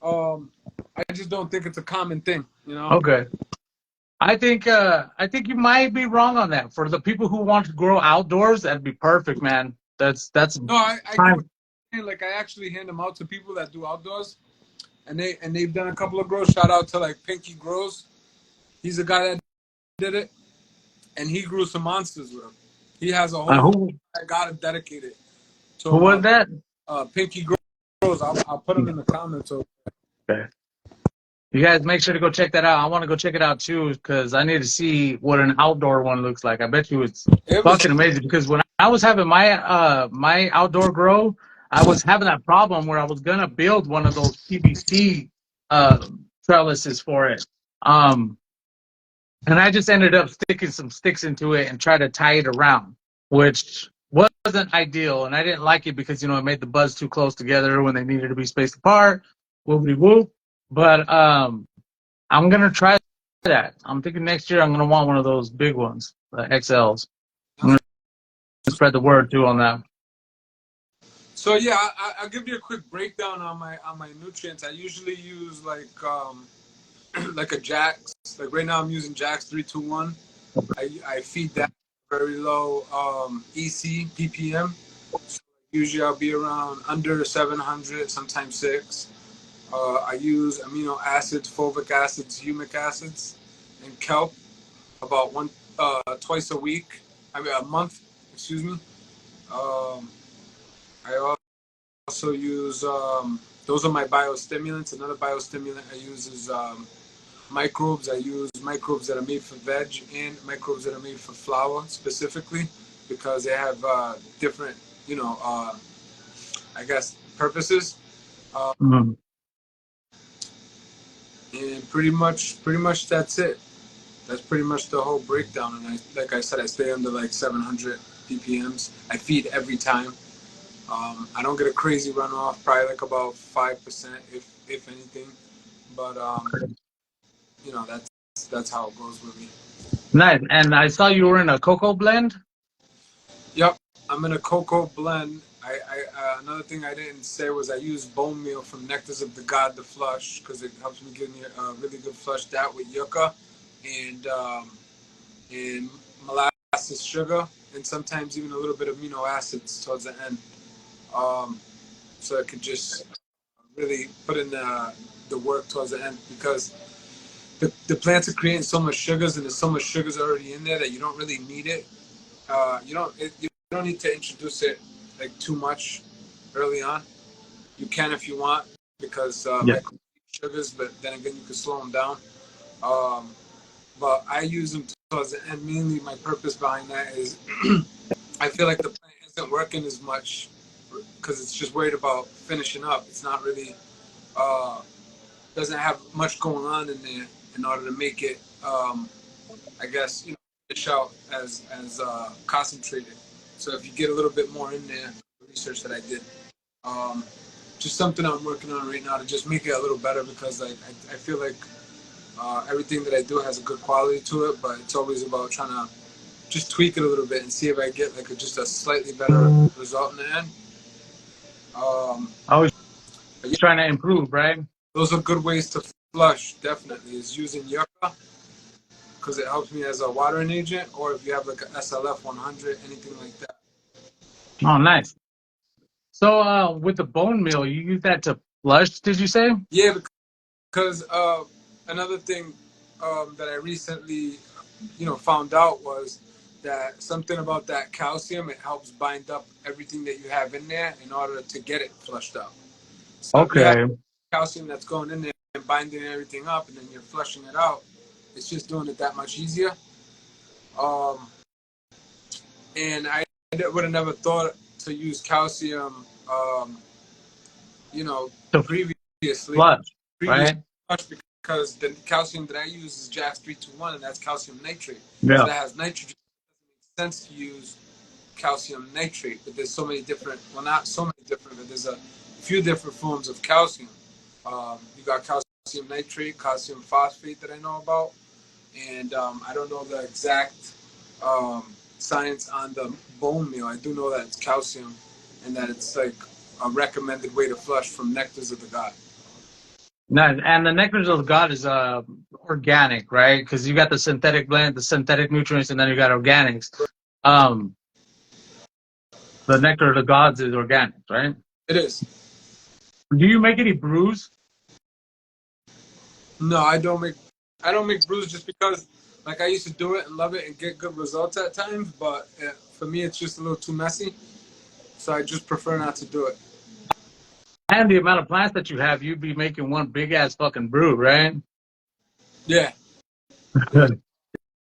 um, I just don't think it's a common thing, you know. Okay. I think you might be wrong on that. For the people who want to grow outdoors, that'd be perfect, man. That's No, I get what time. you're saying. Like I actually hand them out to people that do outdoors, and they've done a couple of grows. Shout out to like Pinky Grows. He's the guy that did it, and he grew some monsters with him. He has a whole. Who I got him dedicated to who him. was that? Pinky Grows. I'll put him in the comments. So Okay. You guys make sure to go check that out. I want to go check it out too because I need to see what an outdoor one looks like. I bet you it's it was fucking amazing because when I was having my outdoor grow, I was having that problem where I was gonna build one of those PVC trellises for it. Um, and I just ended up sticking some sticks into it and try to tie it around, which wasn't ideal. And I didn't like it because it made the buds too close together when they needed to be spaced apart. Whoopity whoop. But I'm gonna try that. I'm thinking next year I'm gonna want one of those big ones, the XLs. I'm gonna spread the word too on that. so yeah. I'll give you a quick breakdown on my nutrients. I usually use like a Jax. Like right now, I'm using Jax 321. I feed that very low EC ppm. So usually I'll be around under 700, sometimes 6. I use amino acids, fulvic acids, humic acids, and kelp about twice a week. I mean a month. Excuse me. Um, I also use those are my biostimulants. Another biostimulant I use is microbes. I use microbes that are made for veg and microbes that are made for flour specifically because they have different, I guess, purposes. Um, Mm. and pretty much that's it. That's pretty much the whole breakdown. And like I said, I stay under like 700 ppms. I feed every time. I don't get a crazy runoff, probably like about 5%, if anything. But that's how it goes with me. Nice. And I saw you were in a cocoa blend. Yep, I'm in a cocoa blend. Another thing I didn't say was I use bone meal from Nectars of the God the Flush because it helps me get a really good flush. That with yucca and molasses sugar and sometimes even a little bit of amino acids towards the end. Um, so it could just really put in the work towards the end because the plants are creating so much sugars and there's so much sugars already in there that you don't really need it. You don't need to introduce it like too much early on. You can if you want because Yeah. sugars, but then again you can slow them down. Um, but I use them towards the end. Mainly, my purpose behind that is I feel like the plant isn't working as much because it's just worried about finishing up. It's not really doesn't have much going on in there in order to make it. I guess fish out as concentrated. So if you get a little bit more in there, the research that I did, um, just something I'm working on right now to just make it a little better because I feel like everything that I do has a good quality to it, but it's always about trying to just tweak it a little bit and see if I get like just a slightly better result in the end. I was But yeah, trying to improve, right? those are good ways to flush. Definitely is using yucca because it helps me as a watering agent, or if you have like a SLF 100, anything like that. Oh, nice. So with the bone meal, you use that to flush, did you say? Yeah, because another thing that I recently found out was that something about that calcium, it helps bind up everything that you have in there in order to get it flushed out. So if you have Okay. calcium that's going in there and binding everything up, and then you're flushing it out, it's just doing it that much easier. Um, and I would have never thought to use calcium, you know, To previously, flush, previously right? because the calcium that I use is JAX 321, and that's calcium nitrate. So Yeah. that has nitrogen. It doesn't make sense to use calcium nitrate, but there's so many different, well, not so many different, but there's a few different forms of calcium. You got calcium nitrate, calcium phosphate that I know about, and I don't know the exact science on the bone meal. I do know that it's calcium and that it's like a recommended way to flush from nectars of the god. Nice. And the nectar of God is organic, right? Because you got the synthetic blend, the synthetic nutrients, and then you got organics. Um, the nectar of the gods is organic, right? It is. Do you make any brews? No, I don't make brews just because like I used to do it and love it and get good results at times, but for me it's just a little too messy, so I just prefer not to do it. And the amount of plants that you have, you'd be making one big ass fucking brew, right? Yeah, yeah.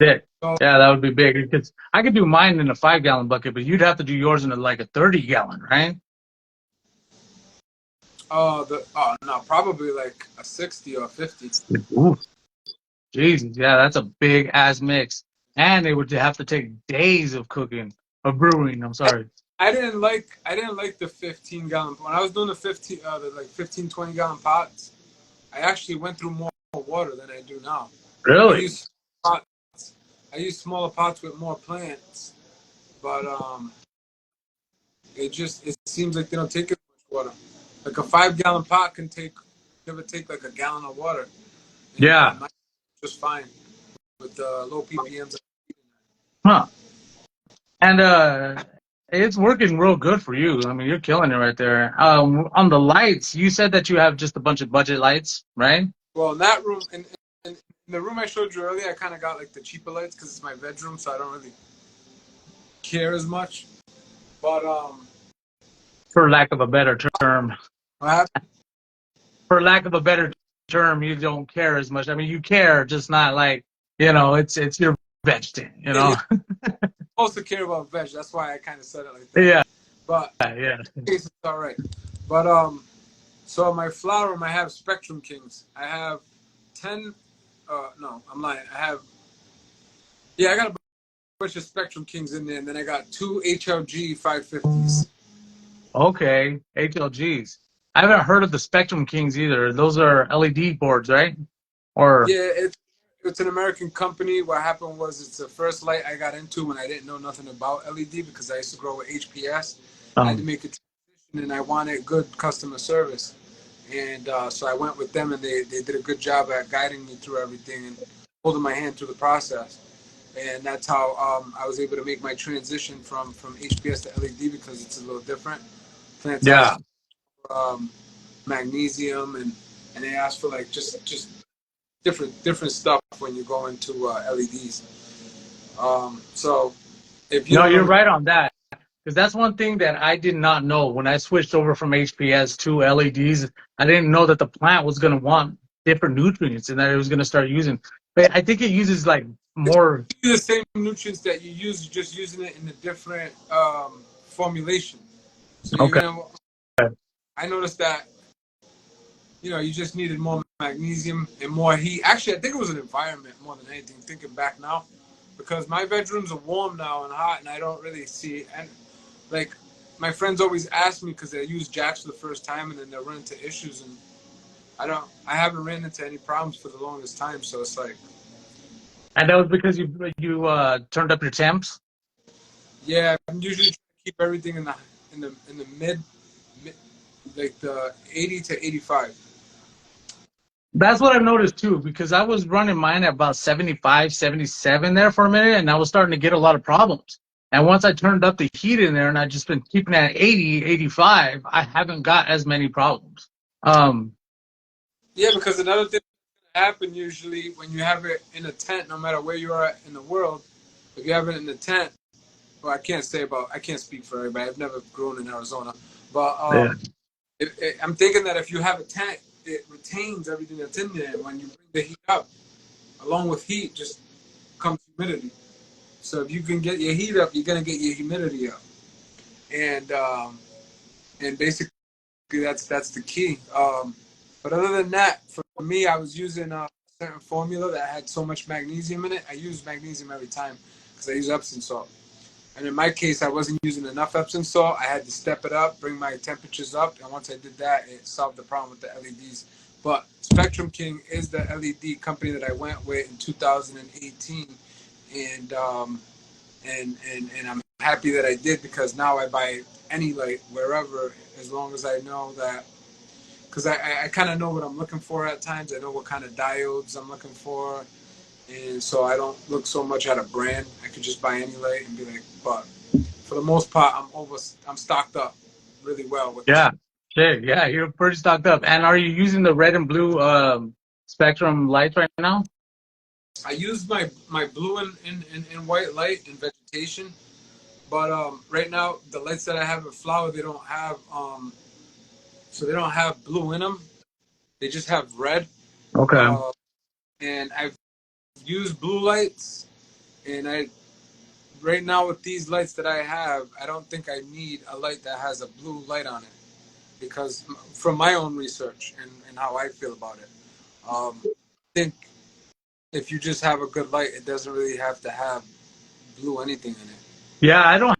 Sick. So, Yeah, that would be big. Because I could do mine in a 5 gallon bucket, but you'd have to do yours in like a 30 gallon, right? no, probably like a 60 or 50. Ooh, Jesus, yeah, that's a big ass mix. And it would have to take days of cooking, of brewing. I'm I, sorry. I didn't like the 15 gallon when I was doing the like 15 20 gallon pots. I actually went through more water than I do now. I Really? use pots. I use smaller pots with more plants, but it seems like they don't take as much water. Like a 5 gallon pot can give or take like a gallon of water, and Yeah. mine's just fine with low ppms. Huh. And it's working real good for you. I mean, you're killing it right there. On the lights, you said that you have just a bunch of budget lights, right? Well, in that room, in the room I showed you earlier, I kind of got like the cheaper lights because it's my bedroom, so I don't really care as much. But For lack of a better term. what happened? For lack of a better term, you don't care as much. I mean, you care, just not like, it's your veg thing, you Yeah, know? supposed to care about veg. That's why I kind of said it like that. Yeah, But yeah. in case it's all right. But so my flower room, I have Spectrum Kings. I have 10. No, I'm lying. I got a bunch of Spectrum Kings in there, and then I got two HLG 550s. Okay, HLGs. I haven't heard of the Spectrum Kings either. Those are LED boards, right? Or, Yeah, it's an American company. What happened was it's the first light I got into when I didn't know nothing about LED because I used to grow with HPS. I had to um, make a transition, and I wanted good customer service. And so I went with them, and they did a good job at guiding me through everything and holding my hand through the process. And that's how I was able to make my transition from HPS to LED because it's a little different. Plants yeah. ask for magnesium, and they ask for like just different stuff when you go into LEDs. So if you No, don't you're know, right on that. Because that's one thing that I did not know when I switched over from HPS to LEDs. I didn't know that the plant was going to want different nutrients and that it was going to start using. But I think it uses like it's more. the same nutrients that you use, you're just using it in a different formulation. So you're Okay. gonna. I noticed that you just needed more magnesium and more heat. Actually, I think it was an environment more than anything. Thinking back now, because my bedrooms are warm now and hot, and I don't really see and like my friends always ask me because they use jacks for the first time and then they run into issues, and I haven't ran into any problems for the longest time. So it's like, And that was because you turned up your temps. yeah, I'm usually trying to keep everything in the mid like the 80 to 85. That's what I've noticed too, because I was running mine at about 75, 77 there for a minute, and I was starting to get a lot of problems. And once I turned up the heat in there and I just been keeping it at 80, 85, I haven't got as many problems. Um, Yeah, because another thing happen usually when you have it in a tent, no matter where you are in the world, if you have it in the tent, well, I can't speak for everybody. I've never grown in Arizona, but Yeah. I'm thinking that if you have a tent, it retains everything that's in there. And when you bring the heat up, along with heat, just comes humidity. So if you can get your heat up, you're gonna get your humidity up, and basically that's the key. But other than that, for me, I was using a certain formula that had so much magnesium in it. I use magnesium every time because I use Epsom salt. And in my case, I wasn't using enough Epsom salt. I had to step it up, bring my temperatures up, and once I did that, it solved the problem with the LEDs. But Spectrum King is the LED company that I went with in 2018, and I'm happy that I did, because now I buy any light wherever, as long as I know that, because I kind of know what I'm looking for at times. I know what kind of diodes I'm looking for, and so I don't look so much at a brand. I could just buy any light and be like, but for the most part, I'm stocked up really well with Yeah. that. Shit. Yeah, you're pretty stocked up. And are you using the red and blue spectrum lights right now? I use my blue and white light in vegetation, but right now the lights that I have in flower, they don't have so they don't have blue in them. They just have red. Okay. Uh, and I've used blue lights, and I right now with these lights that I have, I don't think I need a light that has a blue light on it, because from my own research and how I feel about it, I think if you just have a good light, it doesn't really have to have blue anything in it. Yeah, I don't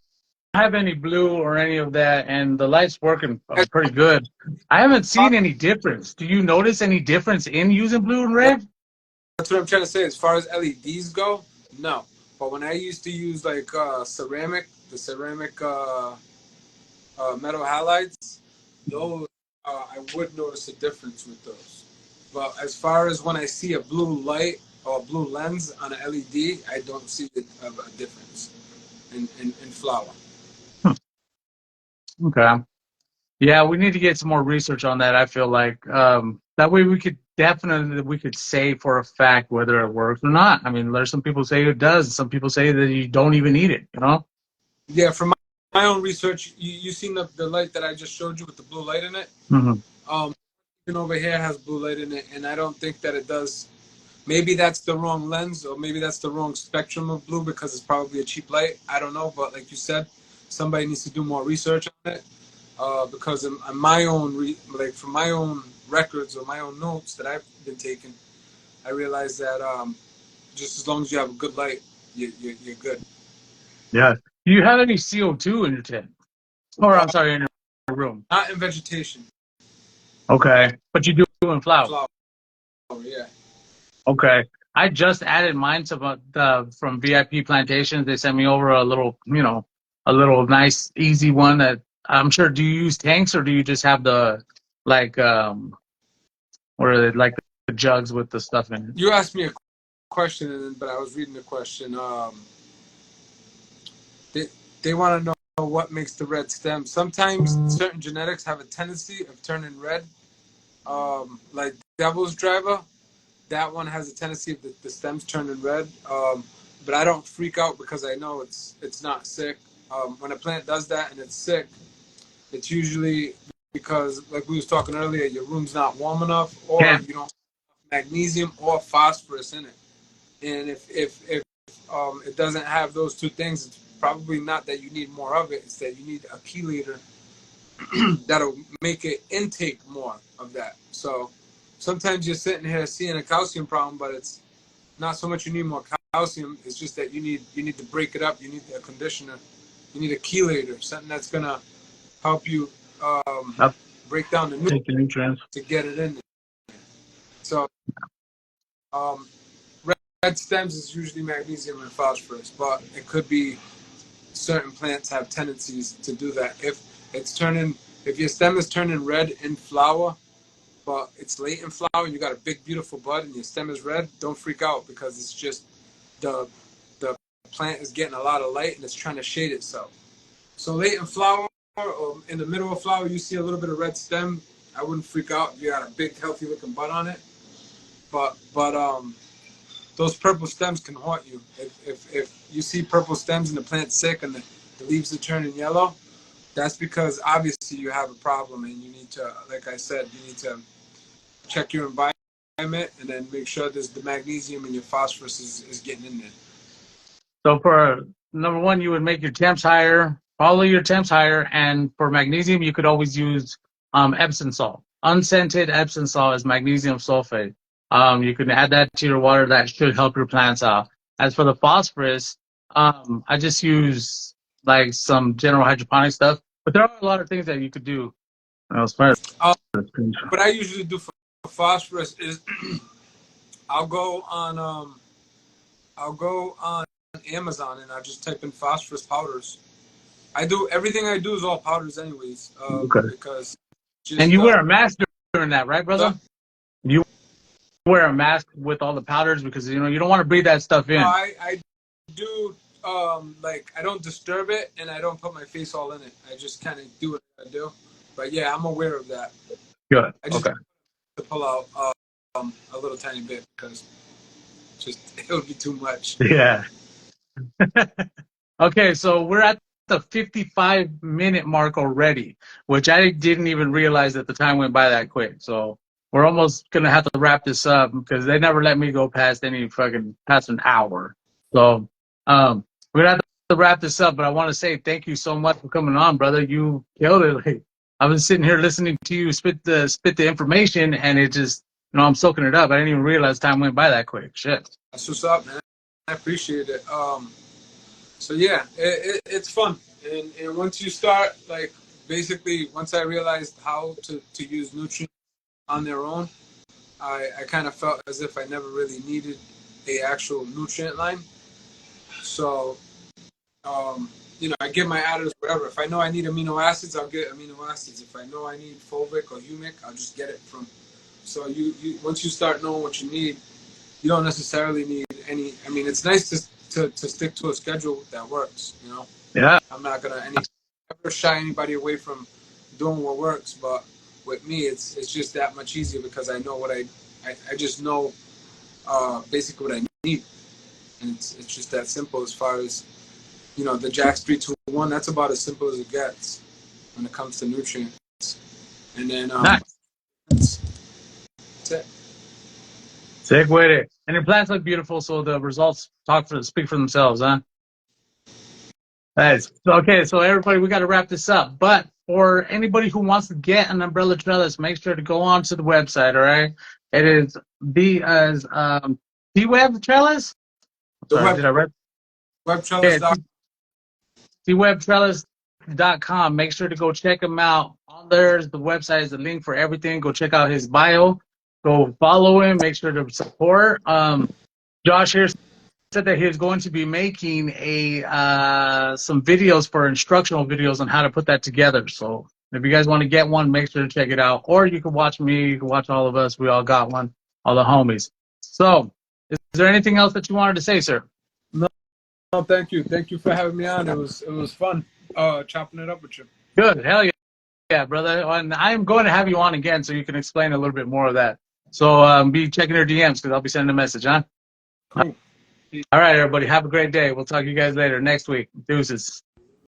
have any blue or any of that, and the light's working pretty good. I haven't seen any difference. Do you notice any difference in using blue and red? That's what I'm trying to say. As far as LEDs go, no. But when I used to use like the ceramic metal halides, those I would notice a difference with those. But as far as when I see a blue light or a blue lens on an LED, I don't see a difference in flower. Okay. Yeah, we need to get some more research on that. I feel like that way we could say for a fact whether it works or not. I mean, there's some people say it does. Some people say that you don't even need it. You know? Yeah, from my own research, you seen the light that I just showed you with the blue light in it. Hmm. Um, even over here has blue light in it, and I don't think that it does. Maybe that's the wrong lens, or maybe that's the wrong spectrum of blue, because it's probably a cheap light. I don't know, but like you said, somebody needs to do more research on it. Because in my own like from my own records or my own notes that I've been taking, I realized that just as long as you have a good light, you're good. Yeah. Do you have any CO2 in your tent? Or I'm sorry, in your room? Not in vegetation, Okay, but you do in flower. flower, yeah. Okay. I just added mine to from VIP Plantations. They sent me over a little, a little nice, easy one that I'm sure. Do you use tanks or do you just have the like what are they like the jugs with the stuff in it? You asked me a question, but I was reading the question. They they want to know what makes the red stem. Sometimes certain genetics have a tendency of turning red. Like Devil's Driver, that one has a tendency of the stems turning red. But I don't freak out because I know it's not sick. When a plant does that and it's sick, it's usually because, like we was talking earlier, your room's not warm enough, or Yeah. you don't have magnesium or phosphorus in it. And if it doesn't have those two things, it's probably not that you need more of it. It's that you need a chelator that'll make it intake more of that. So sometimes you're sitting here seeing a calcium problem, but it's not so much you need more calcium. It's just that you need to break it up. You need a conditioner. You need a chelator, something that's gonna help you I'll break down the nutrients take the nutrients. to get it in there. So um, red stems is usually magnesium and phosphorus, but it could be certain plants have tendencies to do that. It's turning, if your stem is turning red in flower, but it's late in flower and you got a big beautiful bud and your stem is red, don't freak out, because it's just the the plant is getting a lot of light and it's trying to shade itself. So late in flower or in the middle of flower, you see a little bit of red stem. I wouldn't freak out if you got a big healthy looking bud on it. but those purple stems can haunt you. If you see purple stems and the plant's sick and the leaves are turning yellow, that's because obviously you have a problem and you need to, like I said, you need to check your environment and then make sure there's the magnesium and your phosphorus is getting in there. So for number one, you would make your temps higher, follow your temps higher, and for magnesium, you could always use Epsom salt. Unscented Epsom salt is magnesium sulfate. You can add that to your water. That should help your plants out. As for the phosphorus, I just use like some general hydroponic stuff, but there are a lot of things that you could do. As far as What I usually do for phosphorus is I'll go on Amazon and I just type in phosphorus powders. I do everything I do is all powders anyways. okay. Because just, And you wear a mask during that, right, brother? You wear a mask with all the powders because you don't want to breathe that stuff in. No, I do like I don't disturb it and I don't put my face all in it. I just kind of do what I do. But yeah, I'm aware of that. Good. I just okay. to pull out a little tiny bit because just it would be too much. Yeah. Okay, so we're at the 55-minute mark already, which I didn't even realize that the time went by that quick. So we're almost gonna have to wrap this up because they never let me go past an hour. So we're gonna have to wrap this up. But I want to say thank you so much for coming on, brother. You killed it. Like, I was sitting here listening to you spit the information, and it just I'm soaking it up. I didn't even realize time went by that quick. Shit. That's what's up, man. I appreciate it. So yeah, it's fun, and once you start, like basically, once I realized how to use nutrients on their own, I kind of felt as if I never really needed a actual nutrient line. So, I get my additives wherever. If I know I need amino acids, I'll get amino acids. If I know I need fulvic or humic, I'll just get it from. So you once you start knowing what you need, you don't necessarily need any. I mean, it's nice to stick to a schedule that works. Yeah. I'm not gonna ever shy anybody away from doing what works, but with me, it's just that much easier because I know what I just know basically what I need, and it's just that simple as far as the Jack's 3-2-1. That's about as simple as it gets when it comes to nutrients, and then Nice. that's it. Sick with it. And your plants look beautiful, so the results speak for themselves, huh? Nice. Okay, so everybody, we got to wrap this up. But for anybody who wants to get an umbrella trellis, make sure to go on to the website, all right? It is T-Web Trellis? Sorry, did I read? Webtrellis.com. TWebTrellis.com. Make sure to go check him out. On there's the website is the link for everything. Go check out his bio. Go follow him. Make sure to support. Josh here said that he is going to be making some videos for instructional videos on how to put that together. So if you guys want to get one, make sure to check it out. Or you can watch me. You can watch all of us. We all got one. All the homies. So is there anything else that you wanted to say, sir? No, thank you. Thank you for having me on. It was fun chopping it up with you. Good. Hell yeah. Yeah, brother. And I'm going to have you on again so you can explain a little bit more of that. So be checking your DMs because I'll be sending a message, huh? Cool. All right, everybody. Have a great day. We'll talk to you guys later next week. Deuces.